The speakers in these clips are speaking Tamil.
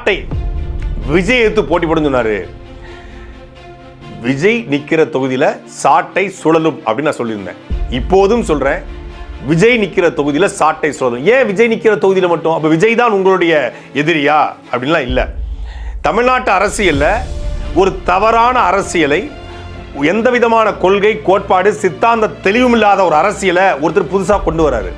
சாட்டை விஜய் எடுத்து போட்டி போடுன்னு சொன்னாரு. விஜய் நிக்கிற தொகுதியில சாட்டை சுழலும் அப்படின்னு நான் சொல்லியிருந்தேன். இப்போதும் சொல்றேன், விஜய் நிக்கிற தொகுதியில சாட்டை சுழலும். ஏன் விஜய் நிக்கிற தொகுதியில மட்டும்? அப்ப விஜய் தான் உங்களுடைய எதிரியா அப்படின்லாம் இல்ல. தமிழ்நாட்டு அரசியல்ல ஒரு தவறான அரசியலை, எந்த விதமான கொள்கை கோட்பாடு சித்தாந்த தெளிவும் இல்லாத ஒரு அரசியலை ஒருத்தர் புதுசா கொண்டு வராரு.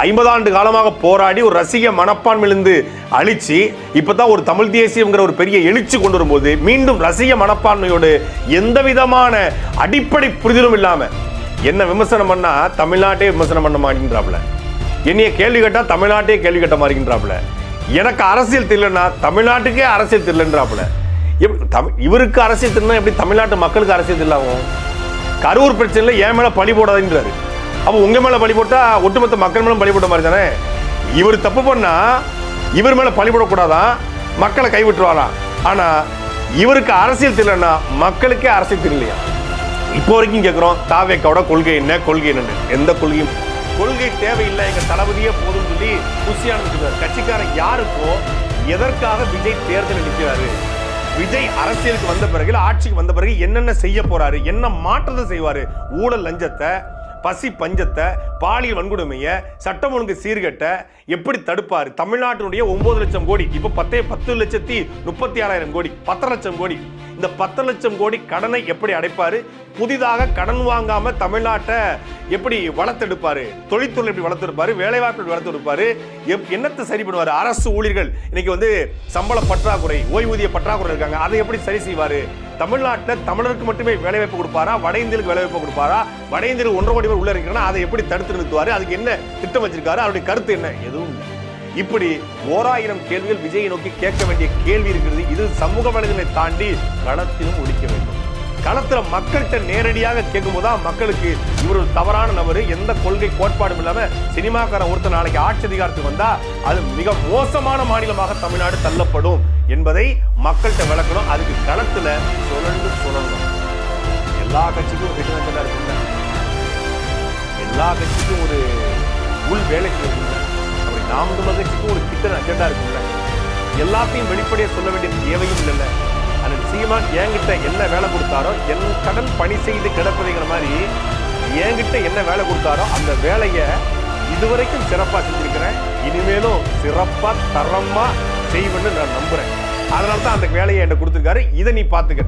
50 ஆண்டு காலமாக போராடி ஒரு ரசிக மனப்பான்மையிலிருந்து அழிச்சு இப்பதான் ஒரு தமிழ் தேசியம்ங்கிற ஒரு பெரிய எழுச்சி கொண்டு வரும்போது மீண்டும் ரசிக மனப்பான்மையோடு எந்த விதமான அடிப்படை புரிதலும் இல்லாம என்ன விமர்சனம் பண்ணா தமிழ்நாட்டே விமர்சனம் பண்ண மாட்டேங்கிறாப்ல, என்னைய கேள்வி கேட்டா தமிழ்நாட்டே கேள்வி கேட்ட மாட்டேங்கிறாப்ல, எனக்கு அரசியல் தெரியலன்னா தமிழ்நாட்டுக்கே அரசியல் தெரியலன்றாப்ல. இவருக்கு அரசியல் தெரியல, எப்படி தமிழ்நாட்டு மக்களுக்கு அரசியல் தெரியலாகும்? கரூர் பிரச்சனைல என் மேல பழி போடாதுன்றாரு. அப்போ உங்க மேல பழி போட்டா ஒட்டுமொத்த மக்கள் மேல பழி போட்ட மாதிரி தானே. இவர் தப்பு பண்ணா இவர் மேல பழி போடக்கூடாதான், மக்களை கைவிட்டுருவாராம். ஆனா இவருக்கு அரசியல் தெரியலன்னா மக்களுக்கே அரசியல் தெரியலையா? இப்போ வரைக்கும் கேட்கிறோம், தாவேக்காவோட கொள்கை என்ன, கொள்கை என்னன்னு. எந்த கொள்கையும் கொள்கை தேவையில்லை, எங்க தளபதியே போதும் சொல்லி குஷியான கட்சிக்காரன் யாருக்கோ எதற்காக விஜய் தேர்தல் நிற்கிறாரு, விஜய் அரசியலுக்கு வந்த பிறகு ஆட்சிக்கு வந்த பிறகு என்னென்ன செய்ய போறாரு, என்ன மாற்றத்தை செய்வாரு, ஊழல் லஞ்சத்தை, பசி பஞ்சத்தை, பாலியல் வன்கொடுமையை, சட்டம் ஒழுங்கு சீர்கட்ட எப்படி தடுப்பாரு, தமிழ்நாட்டினுடைய 9 லட்சம் கோடி இப்ப 10,36,000 கோடி 10 லட்சம் கோடி, இந்த 10 லட்சம் கோடி கடனை எப்படி அடைப்பாரு, புதிதாக கடன் வாங்காம தமிழ்நாட்டை எப்படி வளர்த்தெடுப்பாரு, தொழில்துறை எப்படி வளர்த்தெடுப்பாரு, வேலைவாய்ப்பு எப்படி வளர்த்தெடுப்பாரு, என்னத்தை சரி பண்ணுவாரு, அரசு ஊழியர்கள் இன்னைக்கு சம்பள பற்றாக்குறை, ஓய்வூதிய பற்றாக்குறை இருக்காங்க, அதை எப்படி சரி செய்வாரு, தமிழ்நாட்டில் தமிழருக்கு மட்டுமே வேலைவாய்ப்பு கொடுப்பாரா, வட இந்தியர்களுக்கு வேலைவாய்ப்பு கொடுப்பாரா, வட இந்தியர்கள் 1.5 கோடி பேர் உள்ள இருக்கிறாங்கன்னா அதை எப்படி தடுத்து நிறுத்துவாரு, அதுக்கு என்ன திட்டம் வச்சிருக்காரு, அவருடைய கருத்து என்ன, எதுவும் இல்லை. இப்படி 1000 கேள்விகள் விஜயை நோக்கி கேட்க வேண்டிய கேள்வி இருக்கிறது. இது சமூக வலைதளங்களை தாண்டி களத்திலும் ஒழிக்க வேண்டும். களத்துல மக்கள்கிட்ட நேரடியாக கேட்கும் போதுதான் மக்களுக்கு இவர் ஒரு தவறான நபர், எந்த கொள்கை கோட்பாடும் இல்லாம சினிமாக்காரன் ஒருத்தர் நாளைக்கு ஆட்சி அதிகாரத்துக்கு வந்தா அது மிக மோசமான மாநிலமாக தமிழ்நாடு தள்ளப்படும் என்பதை மக்கள்கிட்ட விளக்கணும். அதுக்கு களத்துல சொல்லணும். எல்லா கட்சிக்கும் ஒரு அஜெண்டா இருக்குங்க, எல்லா கட்சிக்கும் ஒரு உள் வேலைக்கு இருக்குங்க, அப்படி நாம் தமிழர் கட்சிக்கும் ஒரு திட்ட அஜெண்டா இருக்குங்க. எல்லாத்தையும் வெளிப்படையாக சொல்ல வேண்டிய தேவையும் இல்லை. அந்த சீமான் என்கிட்ட என்ன வேலை கொடுத்தாரோ, என் கடன் பணி செய்து கிடப்பதுங்கிற மாதிரி என்கிட்ட என்ன வேலை கொடுத்தாரோ அந்த வேலையை இதுவரைக்கும் சிறப்பாக செஞ்சிருக்கிறேன், இனிமேலும் சிறப்பாக தரமா செய்வேன்னு நான் நம்புறேன். அதனால தான் அந்த வேலையை என்கிட்ட கொடுத்துருக்காரு. இதை நீ பார்த்துக்க.